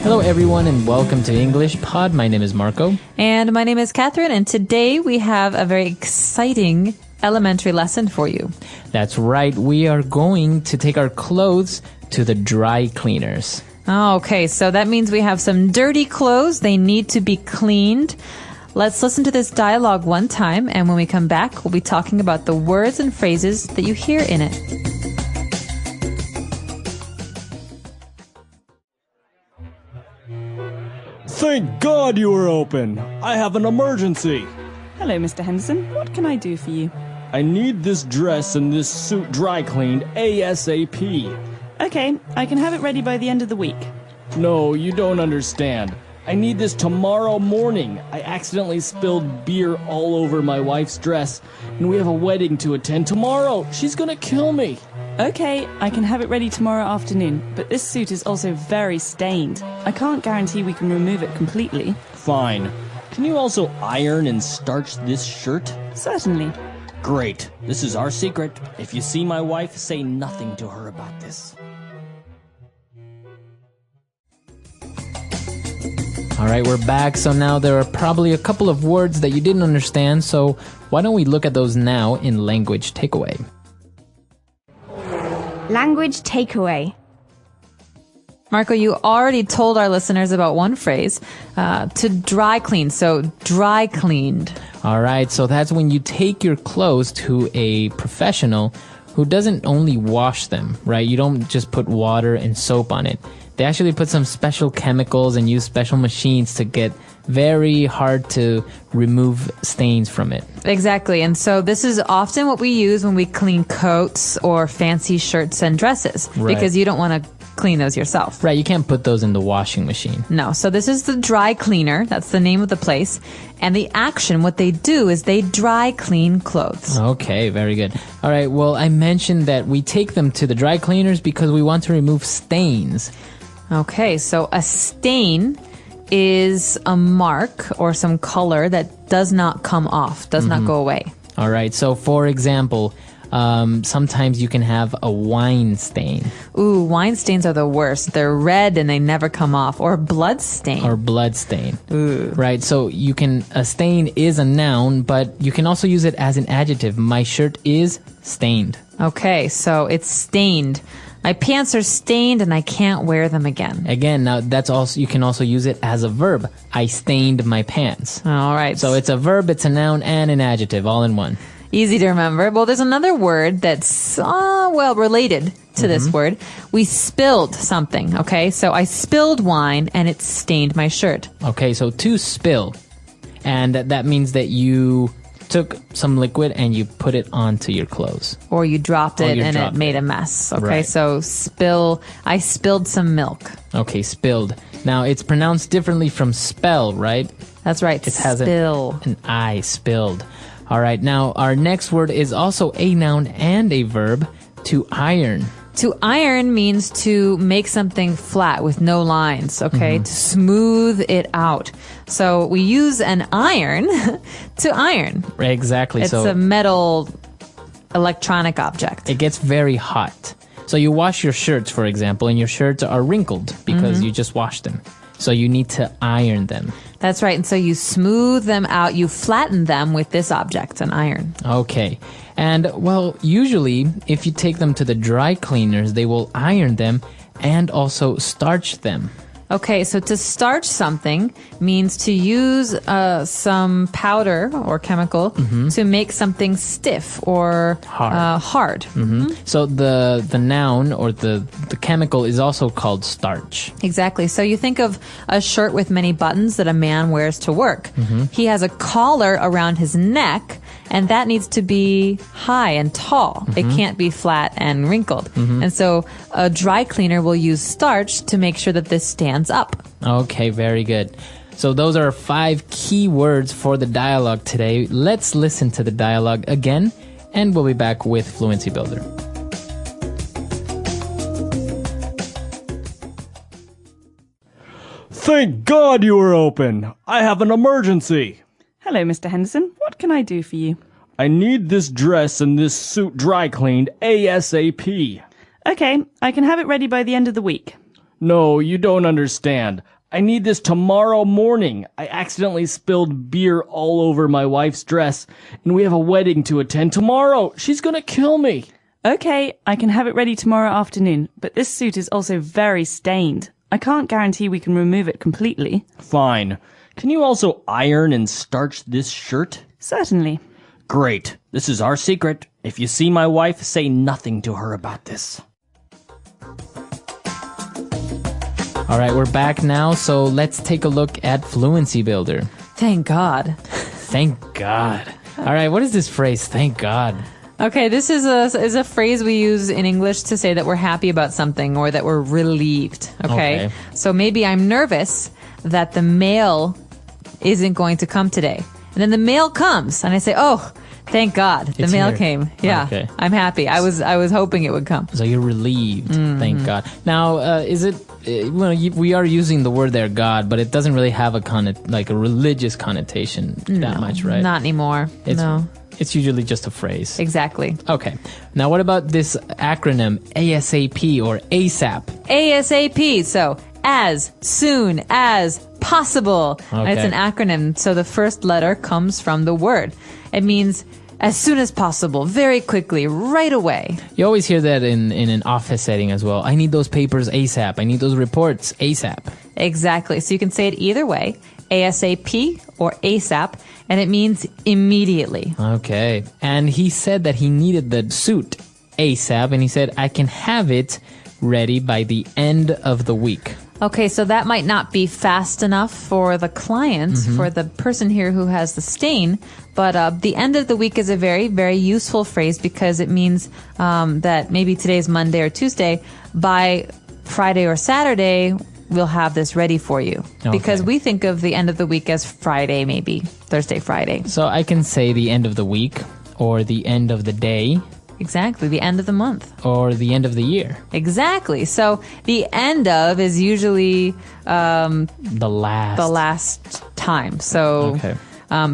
Hello everyone and welcome to English Pod. My name is Marco. And my name is Catherine, and today we have a very exciting elementary lesson for you. That's right. We are going to take our clothes to the dry cleaners. Oh, okay, so that means we have some dirty clothes. They need to be cleaned. Let's listen to this dialogue one time, and when we come back, we'll be talking about the words and phrases that you hear in it. Thank God you were open. I have an emergency. Hello, Mr. Henderson. What can I do for you? I need this dress and this suit dry cleaned ASAP. Okay, I can have it ready by the end of the week. No, you don't understand. I need this tomorrow morning. I accidentally spilled beer all over my wife's dress, and we have a wedding to attend tomorrow. She's gonna kill me. Okay, I can have it ready tomorrow afternoon, but this suit is also very stained. I can't guarantee we can remove it completely. Fine. Can you also iron and starch this shirt? Certainly. Great. This is our secret. If you see my wife, say nothing to her about this. All right, we're back. So now there are probably a couple of words that you didn't understand. So why don't we look at those now in language takeaway? Language takeaway. Marco, you already told our listeners about one phrase, to dry clean. So dry cleaned. All right, so that's when you take your clothes to a professional who doesn't only wash them, right? You don't just put water and soap on it. They actually put some special chemicals and use special machines to get very hard to remove stains from it. Exactly. And so this is often what we use when we clean coats or fancy shirts and dresses, Right. because you don't want to clean those yourself. Right, you can't put those in the washing machine. No. So this is the dry cleaner. That's the name of the place. And the action, what they do is they dry clean clothes. Okay, very good. All right, well, I mentioned that we take them to the dry cleaners because we want to remove stains. Okay. So a stain is a mark or some color that does not come off, does not go away. All right, so for example, sometimes you can have a wine stain. Ooh, wine stains are the worst. They're red and they never come off. Or blood stain. Or blood stain. Ooh. Right, so a stain is a noun, but you can also use it as an adjective. My shirt is stained. Okay, so it's stained. My pants are stained and I can't wear them again. Again, now you can also use it as a verb. I stained my pants. All right. So it's a verb, it's a noun, and an adjective all in one. Easy to remember. Well, there's another word that's, related to this word. We spilled something, okay? So I spilled wine and it stained my shirt. Okay, so to spill. And that means that you took some liquid and you put it onto your clothes. Or you dropped it and it made a mess. Okay, Right. so I spilled some milk. Okay, spilled. Now, it's pronounced differently from spell, right? That's right, It has spill. an I, spilled. All right, now our next word is also a noun and a verb, to iron. To iron means to make something flat with no lines, okay? To smooth it out. So we use an iron to iron. Exactly. It's so a metal electronic object. it gets very hot. So you wash your shirts, for example, and your shirts are wrinkled because you just washed them. So you need to iron them. That's right. And so you smooth them out, you flatten them with this object, an iron. Okay. And, well, usually, if you take them to the dry cleaners, they will iron them and also starch them. Okay, so to starch something means to use some powder or chemical to make something stiff or hard. So the noun or the chemical is also called starch. Exactly. So you think of a shirt with many buttons that a man wears to work. He has a collar around his neck, and that needs to be high and tall. It can't be flat and wrinkled. And so a dry cleaner will use starch to make sure that this stands up. Okay, very good. So those are 5 key words for the dialogue today. Let's listen to the dialogue again, and we'll be back with Fluency Builder. Thank God you were open. I have an emergency. Hello, Mr. Henderson. What can I do for you? I need this dress and this suit dry cleaned ASAP. Okay, I can have it ready by the end of the week. No, you don't understand. I need this tomorrow morning. I accidentally spilled beer all over my wife's dress, and we have a wedding to attend tomorrow. She's gonna kill me. Okay, I can have it ready tomorrow afternoon, but this suit is also very stained. I can't guarantee we can remove it completely. Fine. Can you also iron and starch this shirt? Certainly. Great. This is our secret. If you see my wife, say nothing to her about this. All right, we're back now, so let's take a look at Fluency Builder. Thank God. Thank God. All right, what is this phrase? Thank God. Okay, this is a phrase we use in English to say that we're happy about something or that we're relieved. Okay? So maybe I'm nervous that the mail isn't going to come today. And then the mail comes, and I say, oh, thank God, the It's mail here. came. Yeah, Okay. I'm happy. I was hoping it would come. So you're relieved. Thank God. Now, is it? We are using the word there, God, but it doesn't really have a religious connotation that much, right? Not anymore. No. It's usually just a phrase. Exactly. Okay. Now, what about this acronym ASAP or ASAP? ASAP. So as soon as possible. Okay. It's an acronym. So the first letter comes from the word. It means as soon as possible, very quickly, right away. You always hear that in an office setting as well. I need those papers ASAP. I need those reports ASAP. Exactly. So you can say it either way, ASAP or ASAP, and it means immediately. Okay. And he said that he needed the suit ASAP, and he said, I can have it ready by the end of the week. Okay, so that might not be fast enough for the client, for the person here who has the stain, but the end of the week is a very, very useful phrase because it means that maybe today's Monday or Tuesday, by Friday or Saturday, we'll have this ready for you. Okay. Because we think of the end of the week as Friday, maybe Thursday, Friday. So I can say the end of the week, or the end of the day, Exactly, the end of the month. or the end of the year. Exactly. So the end of is usually The last. time. So Okay.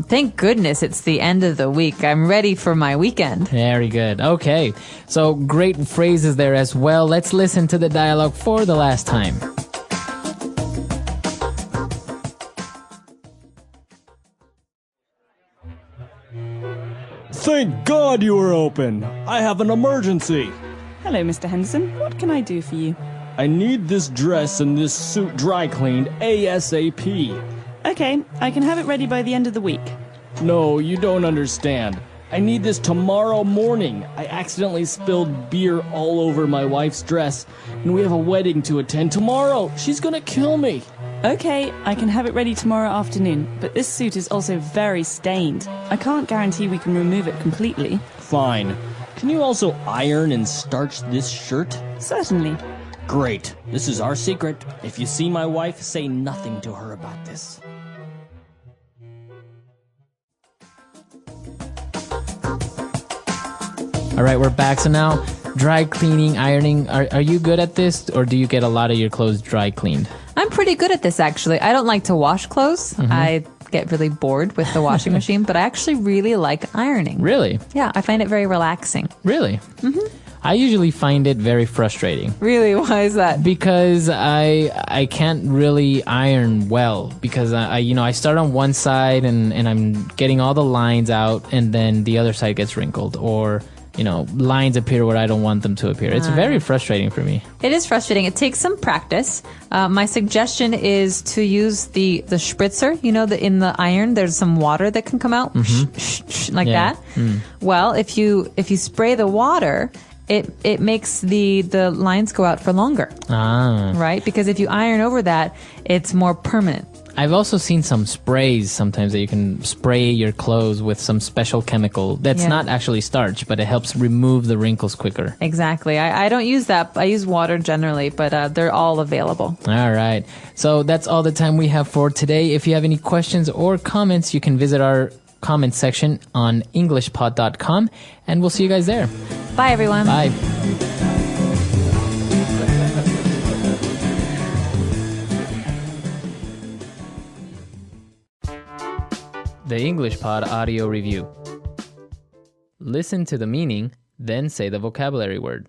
thank goodness it's the end of the week. I'm ready for my weekend. Very good. Okay. So great phrases there as well. Let's listen to the dialogue for the last time. Thank God you were open. I have an emergency. Hello, Mr. Henderson. What can I do for you? I need this dress and this suit dry cleaned ASAP. Okay, I can have it ready by the end of the week. No, you don't understand. I need this tomorrow morning. I accidentally spilled beer all over my wife's dress, and we have a wedding to attend tomorrow. She's gonna kill me. Okay, I can have it ready tomorrow afternoon, but this suit is also very stained. I can't guarantee we can remove it completely. Fine. Can you also iron and starch this shirt? Certainly. Great. This is our secret. If you see my wife, say nothing to her about this. All right, we're back. So now, dry cleaning, ironing. Are you good at this, or do you get a lot of your clothes dry cleaned? I'm pretty good at this, actually. I don't like to wash clothes. I get really bored with the washing machine, but I actually really like ironing. Really? Yeah, I find it very relaxing. Really? I usually find it very frustrating. Really? Why is that? Because I can't really iron well because I start on one side and I'm getting all the lines out and then the other side gets wrinkled or lines appear where I don't want them to appear. It's very frustrating for me. It is frustrating. It takes some practice. My suggestion is to use the spritzer. In the iron, there's some water that can come out like that. Well, if you spray the water, it makes the lines go out for longer. Right? Because if you iron over that, it's more permanent. I've also seen some sprays sometimes that you can spray your clothes with some special chemical that's not actually starch, but it helps remove the wrinkles quicker. Exactly. I don't use that. I use water generally, but they're all available. All right. So that's all the time we have for today. If you have any questions or comments, you can visit our comment section on englishpod.com, and we'll see you guys there. Bye, everyone. Bye. The English Pod Audio Review. Listen to the meaning, then say the vocabulary word.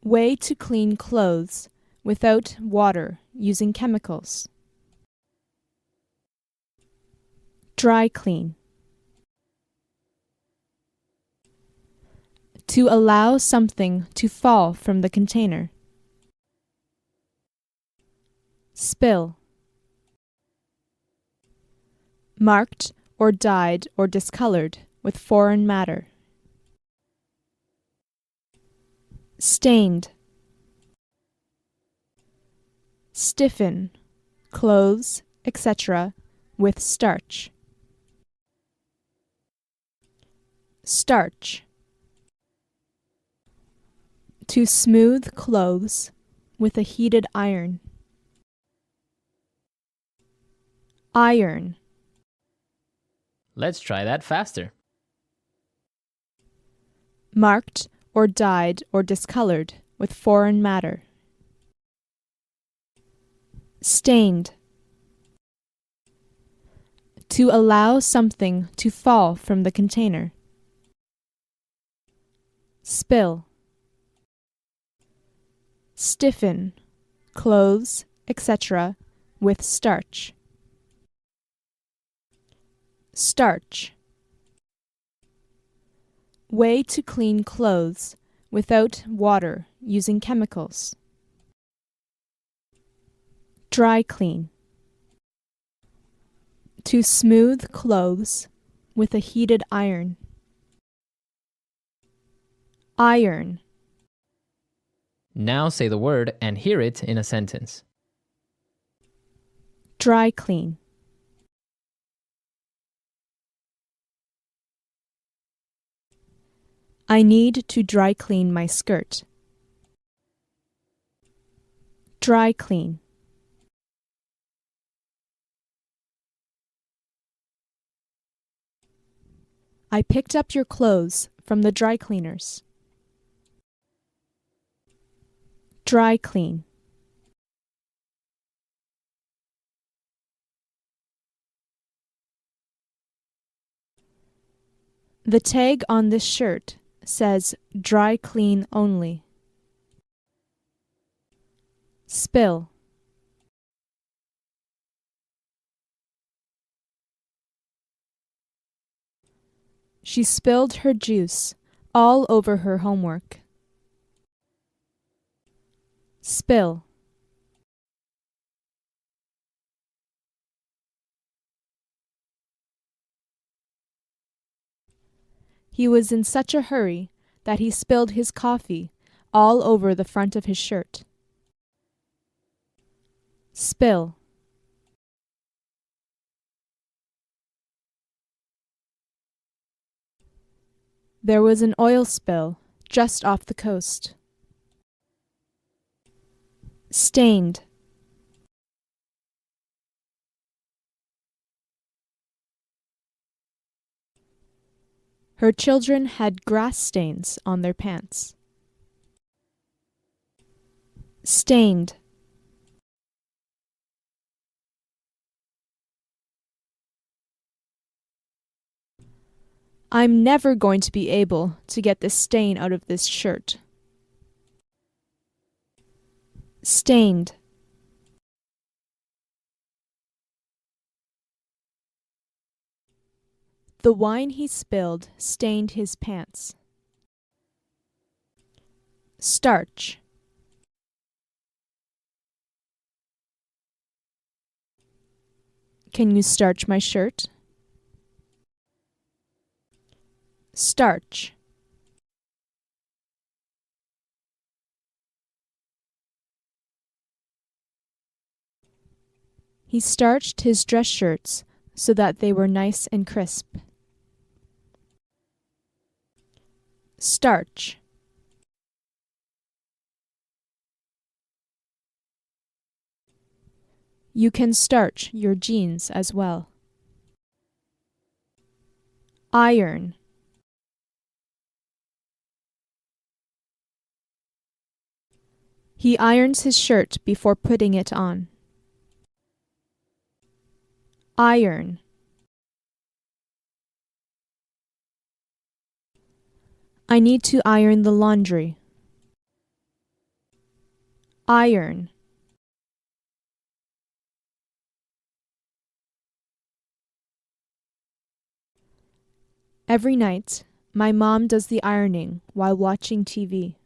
Way to clean clothes. without water, using chemicals. Dry clean. To allow something to fall from the container. Spill. Marked or dyed or discolored with foreign matter. Stained. Stiffen, clothes, etc., with starch. Starch. To smooth clothes with a heated iron. Iron. Let's try that faster. Marked or dyed or discolored with foreign matter. Stained. To allow something to fall from the container. Spill. Stiffen, clothes, etc., with starch. Starch. Way to clean clothes without water, using chemicals. Dry clean. To smooth clothes with a heated iron. Iron. Now say the word and hear it in a sentence. Dry clean. I need to dry clean my skirt. Dry clean. I picked up your clothes from the dry cleaners. Dry clean. The tag on this shirt says dry clean only. Spill. She spilled her juice all over her homework. Spill. He was in such a hurry that he spilled his coffee all over the front of his shirt. Spill. There was an oil spill just off the coast. Stained. Her children had grass stains on their pants. Stained. I'm never going to be able to get the stain out of this shirt. Stained. The wine he spilled stained his pants. Starch. Can you starch my shirt? Starch. He starched his dress shirts so that they were nice and crisp. Starch. You can starch your jeans as well. Iron. He irons his shirt before putting it on. Iron. I need to iron the laundry. Iron. Every night, my mom does the ironing while watching TV.